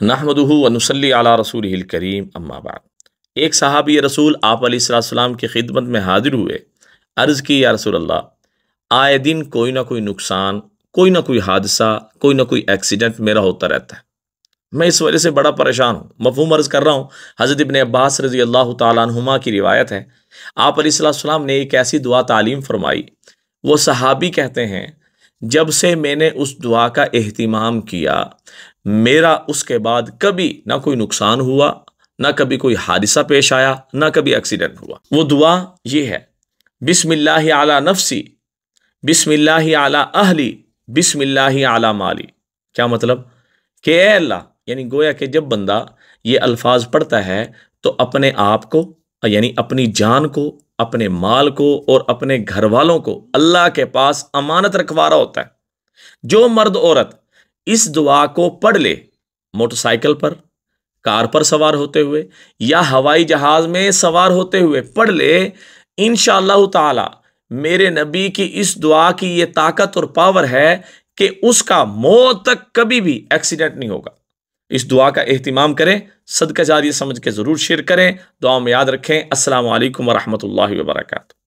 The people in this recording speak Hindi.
नहमदुहु व नुसल्ली अला रसूलिहिल करीम अम्मा बाद। एक सहाबी रसूल आप अलैहिस्सलाम की खिदमत में हाजिर हुए। अर्ज़ की, या रसूल अल्लाह, आए दिन कोई ना कोई नुकसान, कोई ना कोई हादसा, कोई ना कोई एक्सीडेंट मेरा होता रहता है। मैं इस वजह से बड़ा परेशान हूँ। मफ़हूम अर्ज़ कर रहा हूँ। हज़रत इब्न अब्बास रज़ी अल्लाह तआला अन्हुमा की रिवायत है, आप अलैहिस्सलाम ने एक ऐसी दुआ तालीम फरमाई। वो सहाबी कहते हैं, जब से मैंने उस दुआ का एहतिमाम किया, मेरा उसके बाद कभी ना कोई नुकसान हुआ, ना कभी कोई हादिसा पेश आया, ना कभी एक्सीडेंट हुआ। वो दुआ ये है, बिस्मिल्लाहि अला नफ्सी, बिस्मिल्लाहि अला अहली, बिस्मिल्लाहि अला माली। क्या मतलब कि ए अल्लाह, यानी गोया कि जब बंदा ये अल्फाज पढ़ता है तो अपने आप को, यानी अपनी जान को, अपने माल को और अपने घर वालों को अल्लाह के पास अमानत रखवा रहा होता है। जो मर्द औरत इस दुआ को पढ़ ले, मोटरसाइकिल पर, कार पर सवार होते हुए या हवाई जहाज में सवार होते हुए पढ़ ले, इंशाअल्लाह ताला मेरे नबी की इस दुआ की ये ताकत और पावर है कि उसका मौत तक कभी भी एक्सीडेंट नहीं होगा। इस दुआ का एहतिमाम करें, सदका जारिया समझ के जरूर शेयर करें, दुआ में याद रखें। अस्सलामु अलैकुम वरहमतुल्लाहि वबरकातुहू।